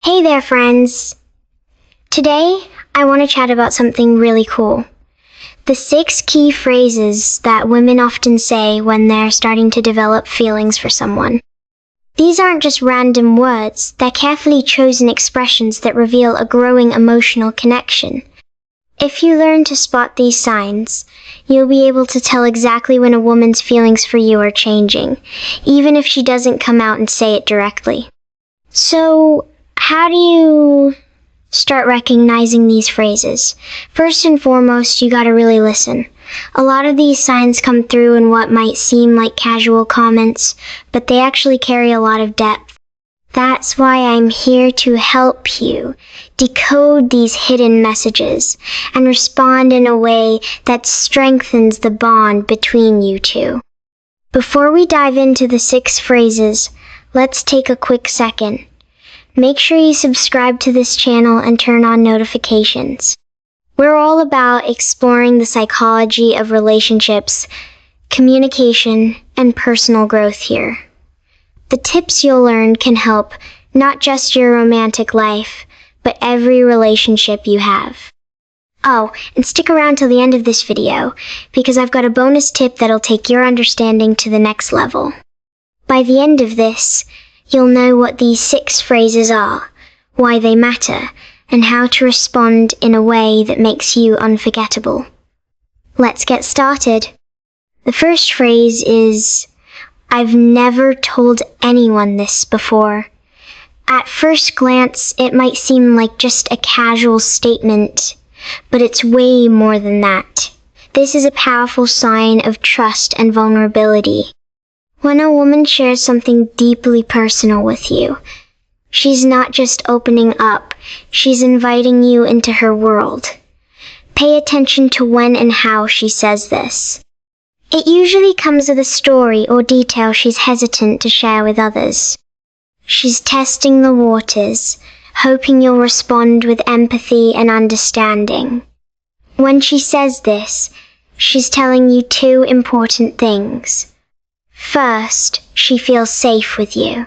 Hey there, friends! Today, I want to chat about something really cool. The 6 key phrases that women often say when they're starting to develop feelings for someone. These aren't just random words, they're carefully chosen expressions that reveal a growing emotional connection. If you learn to spot these signs, you'll be able to tell exactly when a woman's feelings for you are changing, even if she doesn't come out and say it directly. So, how do you start recognizing these phrases? First and foremost, you gotta really listen. A lot of these signs come through in what might seem like casual comments, but they actually carry a lot of depth. That's why I'm here to help you decode these hidden messages and respond in a way that strengthens the bond between you two. Before we dive into the 6 phrases, let's take a quick second. Make sure you subscribe to this channel and turn on notifications. We're all about exploring the psychology of relationships, communication, and personal growth here. The tips you'll learn can help not just your romantic life, but every relationship you have. Oh, and stick around till the end of this video, because I've got a bonus tip that'll take your understanding to the next level. By the end of this, you'll know what these 6 phrases are, why they matter, and how to respond in a way that makes you unforgettable. Let's get started. The first phrase is, "I've never told anyone this before." At first glance, it might seem like just a casual statement, but it's way more than that. This is a powerful sign of trust and vulnerability. When a woman shares something deeply personal with you, she's not just opening up, she's inviting you into her world. Pay attention to when and how she says this. It usually comes with a story or detail she's hesitant to share with others. She's testing the waters, hoping you'll respond with empathy and understanding. When she says this, she's telling you 2 important things. First, she feels safe with you.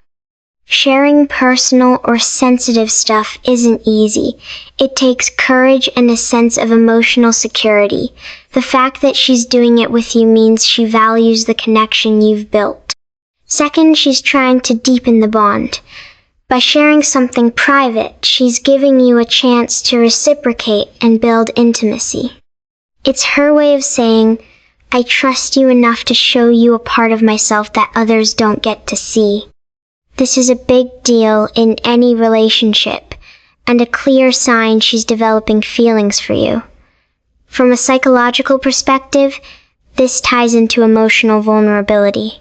Sharing personal or sensitive stuff isn't easy. It takes courage and a sense of emotional security. The fact that she's doing it with you means she values the connection you've built. Second, she's trying to deepen the bond. By sharing something private, she's giving you a chance to reciprocate and build intimacy. It's her way of saying, "I trust you enough to show you a part of myself that others don't get to see." This is a big deal in any relationship, and a clear sign she's developing feelings for you. From a psychological perspective, this ties into emotional vulnerability.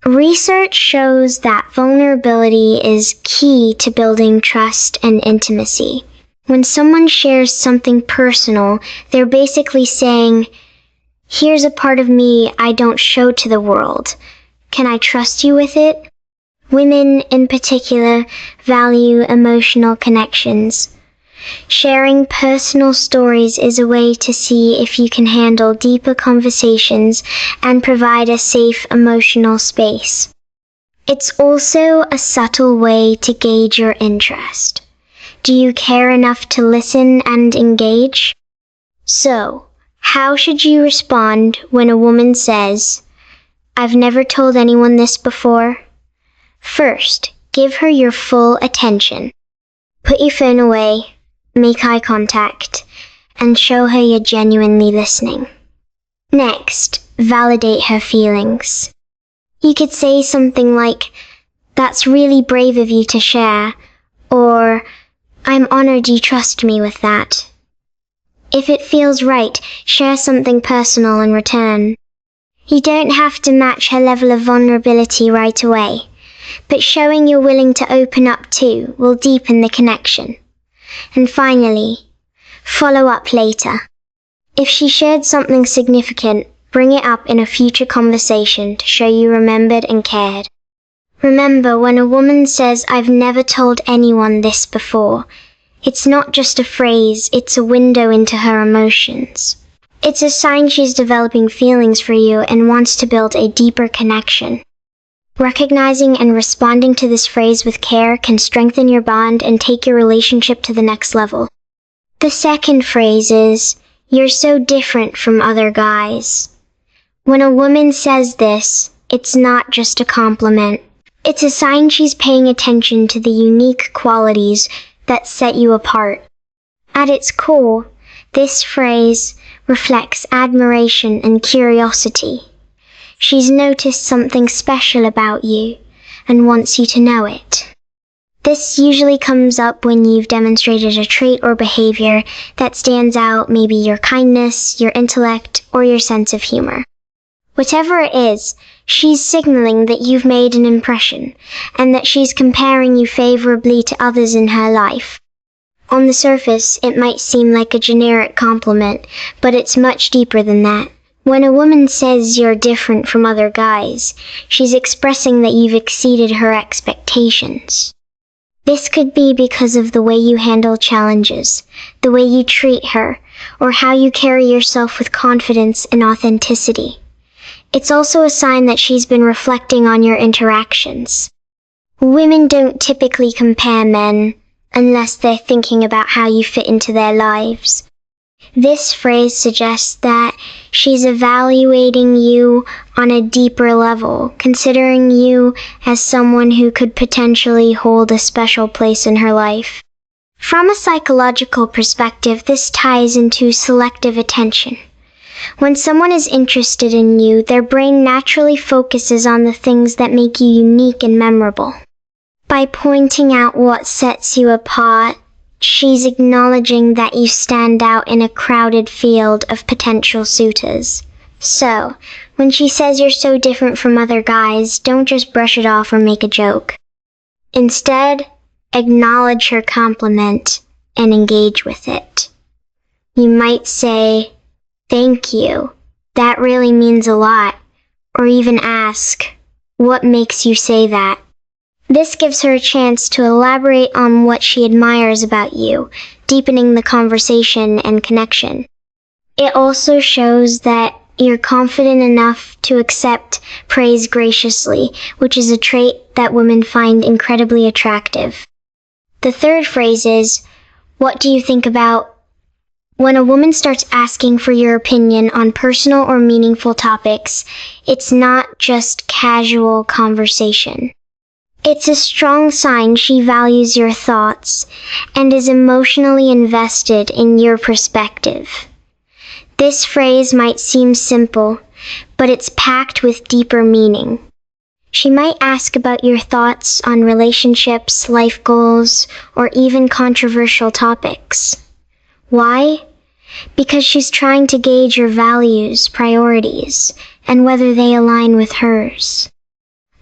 Research shows that vulnerability is key to building trust and intimacy. When someone shares something personal, they're basically saying, "Here's a part of me I don't show to the world. Can I trust you with it?" Women, in particular, value emotional connections. Sharing personal stories is a way to see if you can handle deeper conversations and provide a safe emotional space. It's also a subtle way to gauge your interest. Do you care enough to listen and engage? So, how should you respond when a woman says, "I've never told anyone this before"? First, give her your full attention. Put your phone away, make eye contact, and show her you're genuinely listening. Next, validate her feelings. You could say something like, "That's really brave of you to share," or "I'm honored you trust me with that." If it feels right, share something personal in return. You don't have to match her level of vulnerability right away, but showing you're willing to open up too will deepen the connection. And finally, follow up later. If she shared something significant, bring it up in a future conversation to show you remembered and cared. Remember, when a woman says, "I've never told anyone this before," it's not just a phrase, it's a window into her emotions. It's a sign she's developing feelings for you and wants to build a deeper connection. Recognizing and responding to this phrase with care can strengthen your bond and take your relationship to the next level. The second phrase is, "You're so different from other guys." When a woman says this, it's not just a compliment. It's a sign she's paying attention to the unique qualities that set you apart. At its core, this phrase reflects admiration and curiosity. She's noticed something special about you and wants you to know it. This usually comes up when you've demonstrated a trait or behavior that stands out, maybe your kindness, your intellect, or your sense of humor. Whatever it is, she's signaling that you've made an impression and that she's comparing you favorably to others in her life. On the surface, it might seem like a generic compliment, but it's much deeper than that. When a woman says you're different from other guys, she's expressing that you've exceeded her expectations. This could be because of the way you handle challenges, the way you treat her, or how you carry yourself with confidence and authenticity. It's also a sign that she's been reflecting on your interactions. Women don't typically compare men unless they're thinking about how you fit into their lives. This phrase suggests that she's evaluating you on a deeper level, considering you as someone who could potentially hold a special place in her life. From a psychological perspective, this ties into selective attention. When someone is interested in you, their brain naturally focuses on the things that make you unique and memorable. By pointing out what sets you apart, she's acknowledging that you stand out in a crowded field of potential suitors. So, when she says you're so different from other guys, don't just brush it off or make a joke. Instead, acknowledge her compliment and engage with it. You might say, "Thank you. That really means a lot." Or even ask, "What makes you say that?" This gives her a chance to elaborate on what she admires about you, deepening the conversation and connection. It also shows that you're confident enough to accept praise graciously, which is a trait that women find incredibly attractive. The third phrase is, "What do you think about?" When a woman starts asking for your opinion on personal or meaningful topics, it's not just casual conversation. It's a strong sign she values your thoughts and is emotionally invested in your perspective. This phrase might seem simple, but it's packed with deeper meaning. She might ask about your thoughts on relationships, life goals, or even controversial topics. Why? Because she's trying to gauge your values, priorities, and whether they align with hers.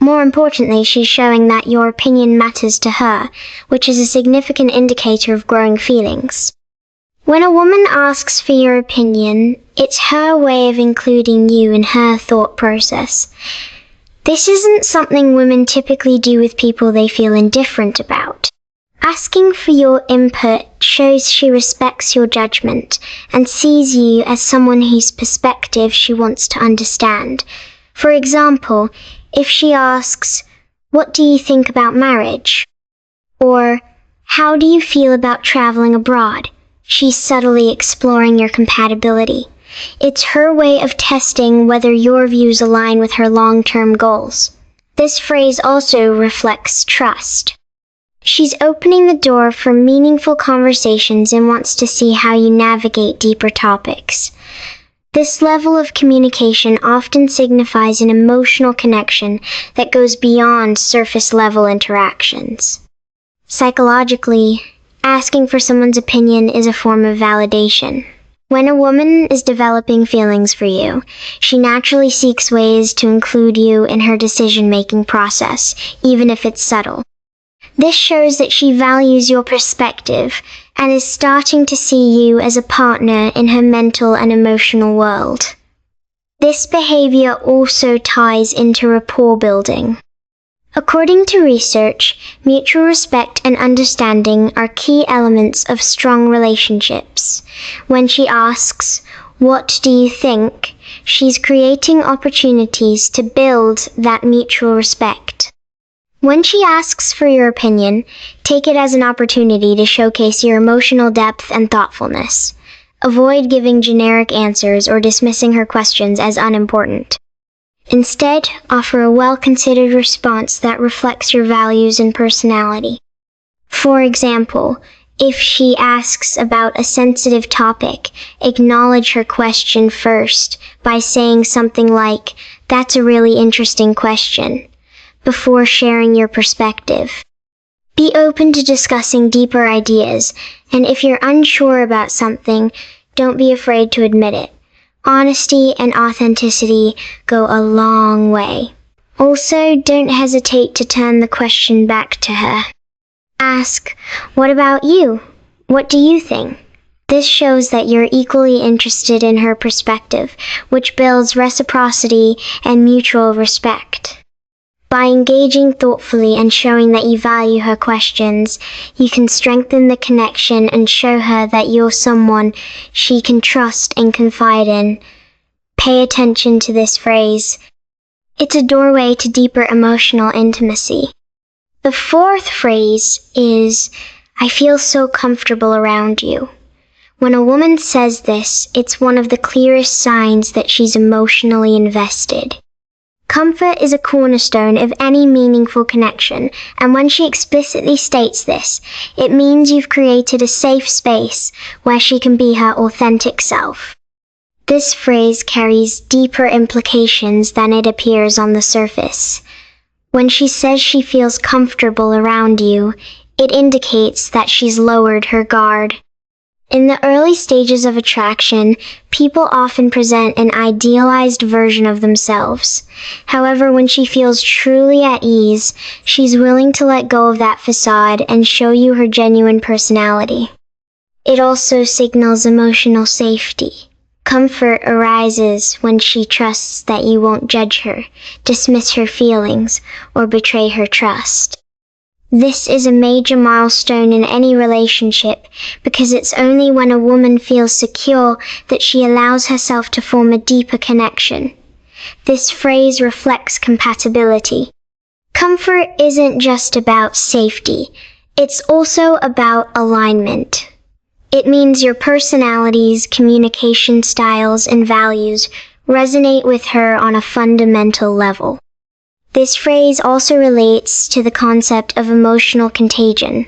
More importantly, she's showing that your opinion matters to her, which is a significant indicator of growing feelings. When a woman asks for your opinion, it's her way of including you in her thought process. This isn't something women typically do with people they feel indifferent about. Asking for your input shows she respects your judgment and sees you as someone whose perspective she wants to understand. For example, if she asks, "What do you think about marriage?" or "How do you feel about traveling abroad?" she's subtly exploring your compatibility. It's her way of testing whether your views align with her long-term goals. This phrase also reflects trust. She's opening the door for meaningful conversations and wants to see how you navigate deeper topics. This level of communication often signifies an emotional connection that goes beyond surface-level interactions. Psychologically, asking for someone's opinion is a form of validation. When a woman is developing feelings for you, she naturally seeks ways to include you in her decision-making process, even if it's subtle. This shows that she values your perspective and is starting to see you as a partner in her mental and emotional world. This behavior also ties into rapport building. According to research, mutual respect and understanding are key elements of strong relationships. When she asks, What do you think? She's creating opportunities to build that mutual respect. When she asks for your opinion, take it as an opportunity to showcase your emotional depth and thoughtfulness. Avoid giving generic answers or dismissing her questions as unimportant. Instead, offer a well-considered response that reflects your values and personality. For example, if she asks about a sensitive topic, acknowledge her question first by saying something like, "That's a really interesting question," before sharing your perspective. Be open to discussing deeper ideas, and if you're unsure about something, don't be afraid to admit it. Honesty and authenticity go a long way. Also, don't hesitate to turn the question back to her. Ask, "What about you? What do you think?" This shows that you're equally interested in her perspective, which builds reciprocity and mutual respect. By engaging thoughtfully and showing that you value her questions, you can strengthen the connection and show her that you're someone she can trust and confide in. Pay attention to this phrase. It's a doorway to deeper emotional intimacy. The fourth phrase is, "I feel so comfortable around you." When a woman says this, it's one of the clearest signs that she's emotionally invested. Comfort is a cornerstone of any meaningful connection, and when she explicitly states this, it means you've created a safe space where she can be her authentic self. This phrase carries deeper implications than it appears on the surface. When she says she feels comfortable around you, it indicates that she's lowered her guard. In the early stages of attraction, people often present an idealized version of themselves. However, when she feels truly at ease, she's willing to let go of that facade and show you her genuine personality. It also signals emotional safety. Comfort arises when she trusts that you won't judge her, dismiss her feelings, or betray her trust. This is a major milestone in any relationship because it's only when a woman feels secure that she allows herself to form a deeper connection. This phrase reflects compatibility. Comfort isn't just about safety, it's also about alignment. It means your personalities, communication styles, and values resonate with her on a fundamental level. This phrase also relates to the concept of emotional contagion.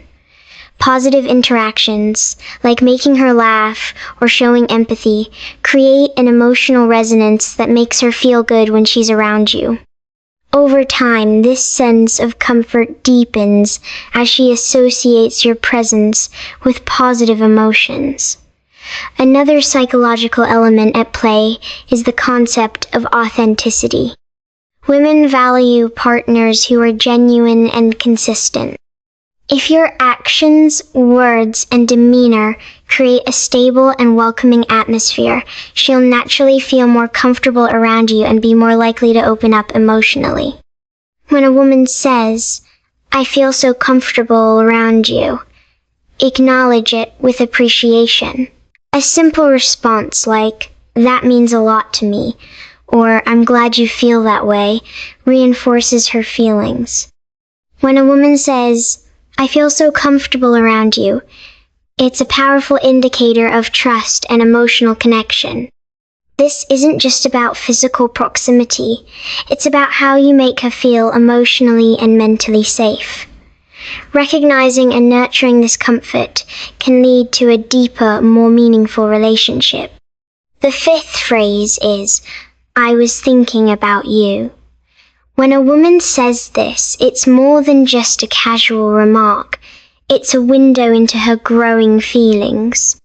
Positive interactions, like making her laugh or showing empathy, create an emotional resonance that makes her feel good when she's around you. Over time, this sense of comfort deepens as she associates your presence with positive emotions. Another psychological element at play is the concept of authenticity. Women value partners who are genuine and consistent. If your actions, words, and demeanor create a stable and welcoming atmosphere, she'll naturally feel more comfortable around you and be more likely to open up emotionally. When a woman says, "I feel so comfortable around you," acknowledge it with appreciation. A simple response like, "That means a lot to me," or "I'm glad you feel that way," reinforces her feelings. When a woman says, "I feel so comfortable around you," it's a powerful indicator of trust and emotional connection. This isn't just about physical proximity, it's about how you make her feel emotionally and mentally safe. Recognizing and nurturing this comfort can lead to a deeper, more meaningful relationship. The fifth phrase is, "I was thinking about you." When a woman says this, it's more than just a casual remark. It's a window into her growing feelings.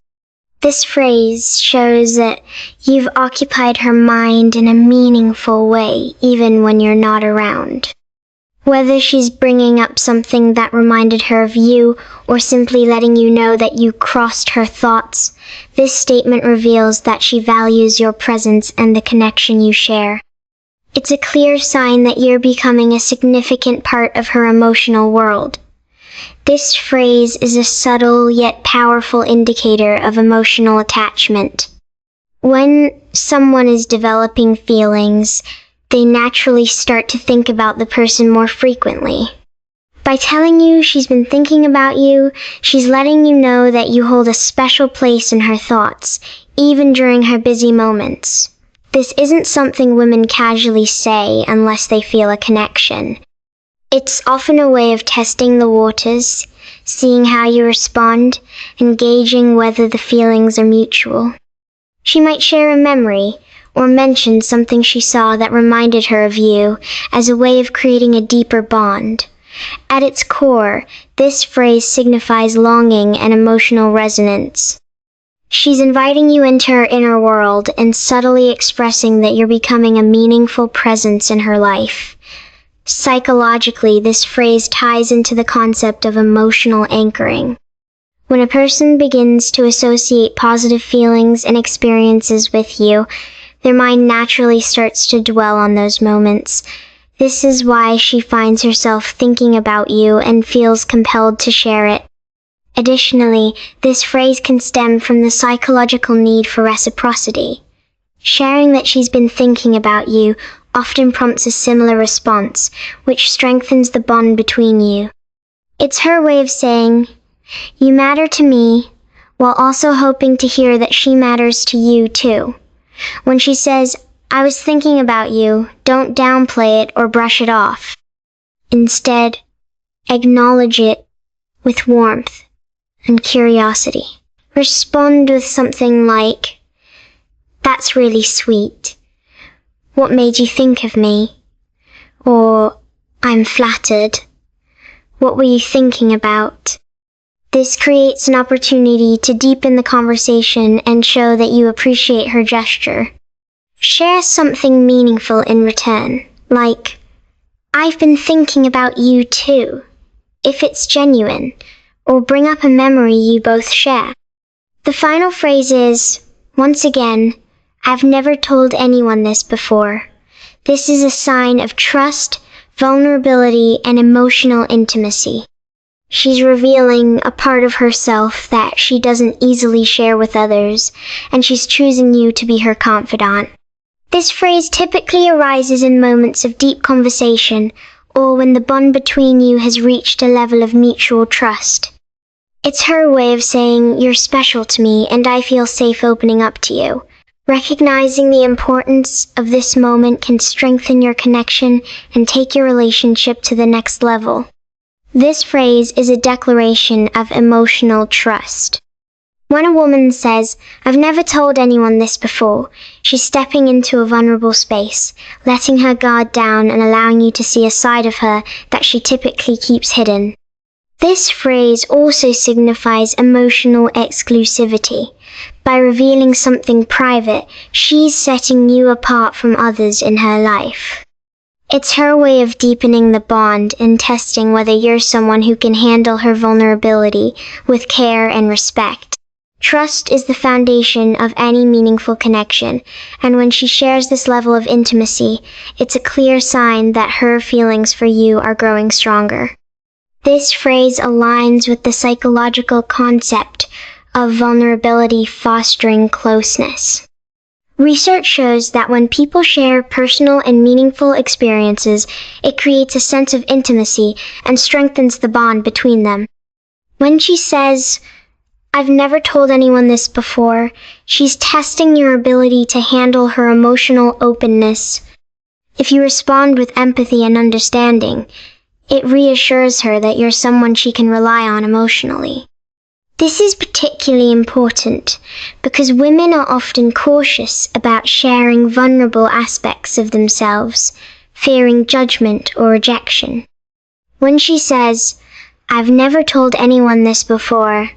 This phrase shows that you've occupied her mind in a meaningful way, even when you're not around. Whether she's bringing up something that reminded her of you or simply letting you know that you crossed her thoughts, this statement reveals that she values your presence and the connection you share. It's a clear sign that you're becoming a significant part of her emotional world. This phrase is a subtle yet powerful indicator of emotional attachment. When someone is developing feelings, they naturally start to think about the person more frequently. By telling you she's been thinking about you, she's letting you know that you hold a special place in her thoughts, even during her busy moments. This isn't something women casually say unless they feel a connection. It's often a way of testing the waters, seeing how you respond, and gauging whether the feelings are mutual. She might share a memory, or mention something she saw that reminded her of you, as a way of creating a deeper bond. At its core, this phrase signifies longing and emotional resonance. She's inviting you into her inner world and subtly expressing that you're becoming a meaningful presence in her life. Psychologically, this phrase ties into the concept of emotional anchoring. When a person begins to associate positive feelings and experiences with you, their mind naturally starts to dwell on those moments. This is why she finds herself thinking about you and feels compelled to share it. Additionally, this phrase can stem from the psychological need for reciprocity. Sharing that she's been thinking about you often prompts a similar response, which strengthens the bond between you. It's her way of saying, "You matter to me," while also hoping to hear that she matters to you too. When she says, "I was thinking about you," don't downplay it or brush it off. Instead, acknowledge it with warmth and curiosity. Respond with something like, "That's really sweet. What made you think of me?" Or, "I'm flattered. What were you thinking about?" This creates an opportunity to deepen the conversation and show that you appreciate her gesture. Share something meaningful in return, like, "I've been thinking about you too," if it's genuine, or bring up a memory you both share. The final phrase is, once again, "I've never told anyone this before." This is a sign of trust, vulnerability, and emotional intimacy. She's revealing a part of herself that she doesn't easily share with others, and she's choosing you to be her confidant. This phrase typically arises in moments of deep conversation, or when the bond between you has reached a level of mutual trust. It's her way of saying, "You're special to me, and I feel safe opening up to you." Recognizing the importance of this moment can strengthen your connection and take your relationship to the next level. This phrase is a declaration of emotional trust. When a woman says, "I've never told anyone this before," she's stepping into a vulnerable space, letting her guard down and allowing you to see a side of her that she typically keeps hidden. This phrase also signifies emotional exclusivity. By revealing something private, she's setting you apart from others in her life. It's her way of deepening the bond and testing whether you're someone who can handle her vulnerability with care and respect. Trust is the foundation of any meaningful connection, and when she shares this level of intimacy, it's a clear sign that her feelings for you are growing stronger. This phrase aligns with the psychological concept of vulnerability fostering closeness. Research shows that when people share personal and meaningful experiences, it creates a sense of intimacy and strengthens the bond between them. When she says, "I've never told anyone this before," she's testing your ability to handle her emotional openness. If you respond with empathy and understanding, it reassures her that you're someone she can rely on emotionally. This is particularly important because women are often cautious about sharing vulnerable aspects of themselves, fearing judgment or rejection. When she says, "I've never told anyone this before,"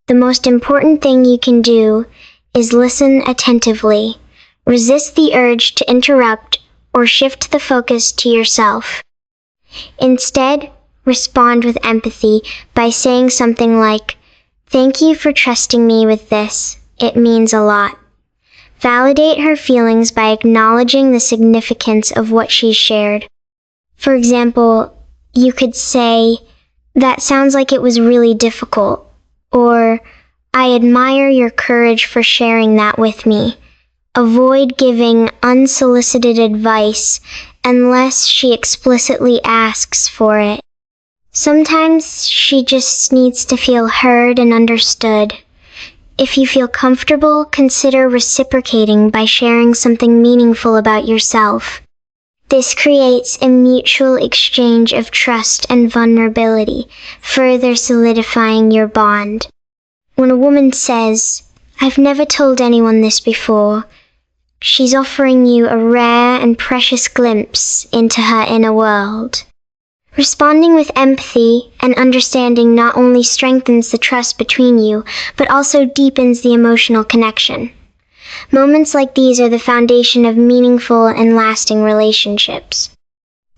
the most important thing you can do is listen attentively, resist the urge to interrupt or shift the focus to yourself. Instead, respond with empathy by saying something like, "Thank you for trusting me with this. It means a lot." Validate her feelings by acknowledging the significance of what she's shared. For example, you could say, "That sounds like it was really difficult," or "I admire your courage for sharing that with me." Avoid giving unsolicited advice unless she explicitly asks for it. Sometimes she just needs to feel heard and understood. If you feel comfortable, consider reciprocating by sharing something meaningful about yourself. This creates a mutual exchange of trust and vulnerability, further solidifying your bond. When a woman says, "I've never told anyone this before," she's offering you a rare and precious glimpse into her inner world. Responding with empathy and understanding not only strengthens the trust between you, but also deepens the emotional connection. Moments like these are the foundation of meaningful and lasting relationships.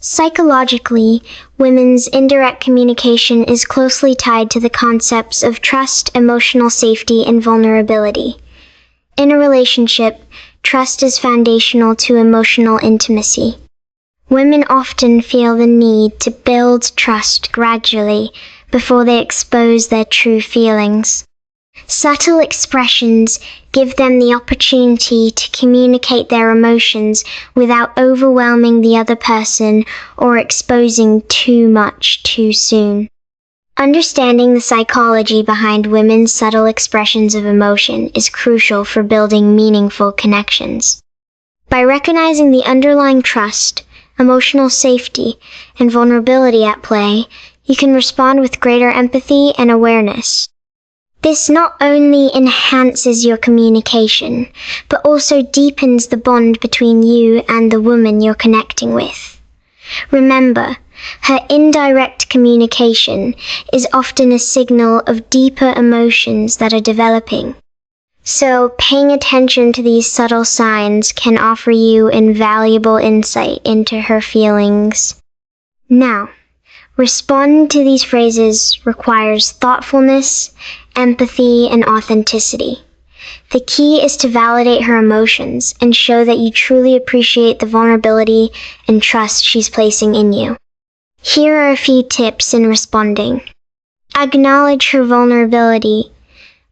Psychologically, women's indirect communication is closely tied to the concepts of trust, emotional safety, and vulnerability. In a relationship, trust is foundational to emotional intimacy. Women often feel the need to build trust gradually before they expose their true feelings. Subtle expressions give them the opportunity to communicate their emotions without overwhelming the other person or exposing too much too soon. Understanding the psychology behind women's subtle expressions of emotion is crucial for building meaningful connections. By recognizing the underlying trust, emotional safety, and vulnerability at play, you can respond with greater empathy and awareness. This not only enhances your communication, but also deepens the bond between you and the woman you're connecting with. Remember, her indirect communication is often a signal of deeper emotions that are developing. So, paying attention to these subtle signs can offer you invaluable insight into her feelings. Now, responding to these phrases requires thoughtfulness, empathy, and authenticity. The key is to validate her emotions and show that you truly appreciate the vulnerability and trust she's placing in you. Here are a few tips in responding. Acknowledge her vulnerability.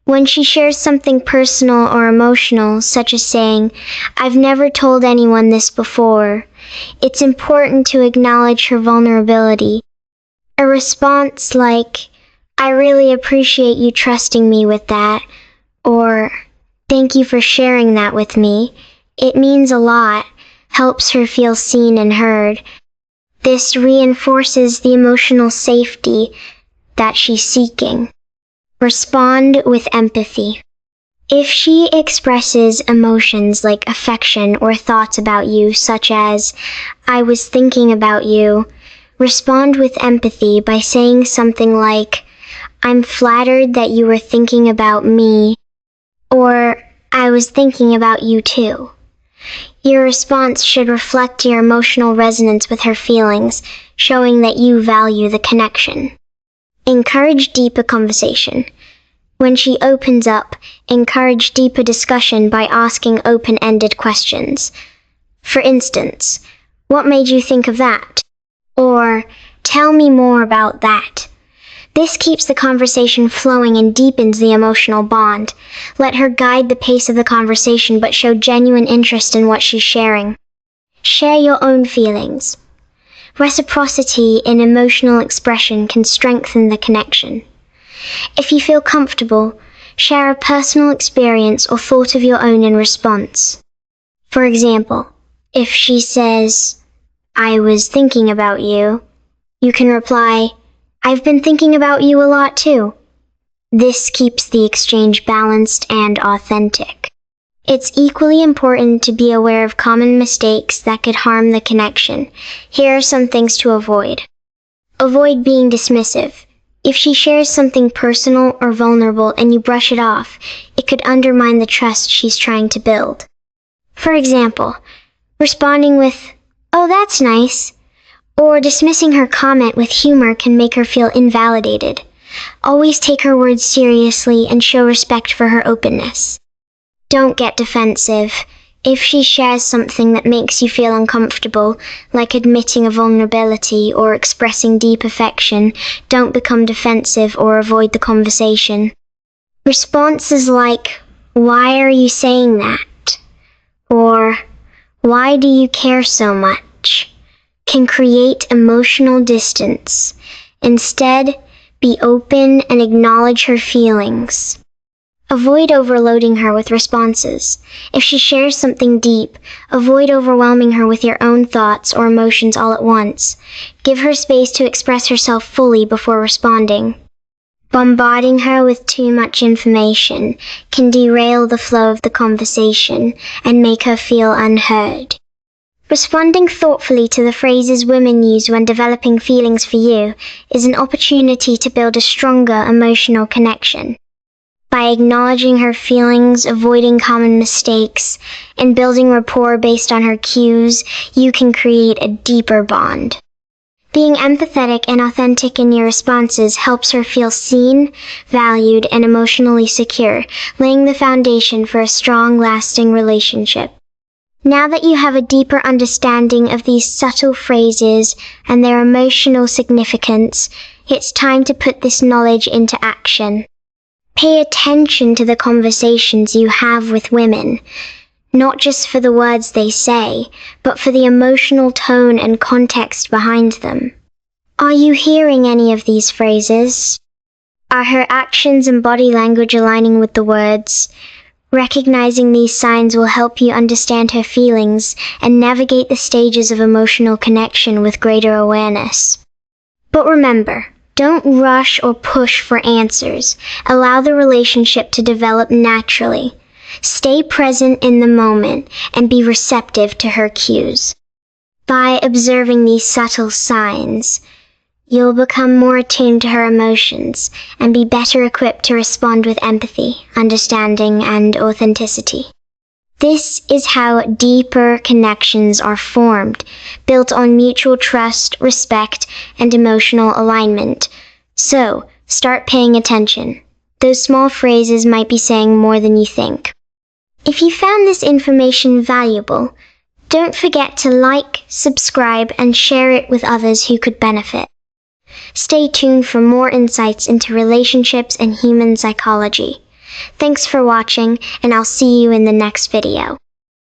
When she shares something personal or emotional, such as saying, "I've never told anyone this before," it's important to acknowledge her vulnerability. A response like, "I really appreciate you trusting me with that," or "Thank you for sharing that with me. It means a lot," helps her feel seen and heard. This reinforces the emotional safety that she's seeking. Respond with empathy. If she expresses emotions like affection or thoughts about you, such as, "I was thinking about you," respond with empathy by saying something like, "I'm flattered that you were thinking about me," or "I was thinking about you too." Your response should reflect your emotional resonance with her feelings, showing that you value the connection. Encourage deeper conversation. When she opens up, encourage deeper discussion by asking open-ended questions. For instance, "What made you think of that?" Or, "Tell me more about that." This keeps the conversation flowing and deepens the emotional bond. Let her guide the pace of the conversation, but show genuine interest in what she's sharing. Share your own feelings. Reciprocity in emotional expression can strengthen the connection. If you feel comfortable, share a personal experience or thought of your own in response. For example, if she says, "I was thinking about you," you can reply, "I've been thinking about you a lot too." This keeps the exchange balanced and authentic. It's equally important to be aware of common mistakes that could harm the connection. Here are some things to avoid. Avoid being dismissive. If she shares something personal or vulnerable and you brush it off, it could undermine the trust she's trying to build. For example, responding with, "Oh, that's nice," or dismissing her comment with humor can make her feel invalidated. Always take her words seriously and show respect for her openness. Don't get defensive. If she shares something that makes you feel uncomfortable, like admitting a vulnerability or expressing deep affection, don't become defensive or avoid the conversation. Responses like, "Why are you saying that?" or "Why do you care so much?" can create emotional distance. Instead, be open and acknowledge her feelings. Avoid overloading her with responses. If she shares something deep, avoid overwhelming her with your own thoughts or emotions all at once. Give her space to express herself fully before responding. Bombarding her with too much information can derail the flow of the conversation and make her feel unheard. Responding thoughtfully to the phrases women use when developing feelings for you is an opportunity to build a stronger emotional connection. By acknowledging her feelings, avoiding common mistakes, and building rapport based on her cues, you can create a deeper bond. Being empathetic and authentic in your responses helps her feel seen, valued, and emotionally secure, laying the foundation for a strong, lasting relationship. Now that you have a deeper understanding of these subtle phrases and their emotional significance, it's time to put this knowledge into action. Pay attention to the conversations you have with women, not just for the words they say, but for the emotional tone and context behind them. Are you hearing any of these phrases? Are her actions and body language aligning with the words? Recognizing these signs will help you understand her feelings and navigate the stages of emotional connection with greater awareness. But remember, don't rush or push for answers. Allow the relationship to develop naturally. Stay present in the moment and be receptive to her cues. By observing these subtle signs, you'll become more attuned to her emotions and be better equipped to respond with empathy, understanding, and authenticity. This is how deeper connections are formed, built on mutual trust, respect, and emotional alignment. So, start paying attention. Those small phrases might be saying more than you think. If you found this information valuable, don't forget to like, subscribe, and share it with others who could benefit. Stay tuned for more insights into relationships and human psychology. Thanks for watching, and I'll see you in the next video.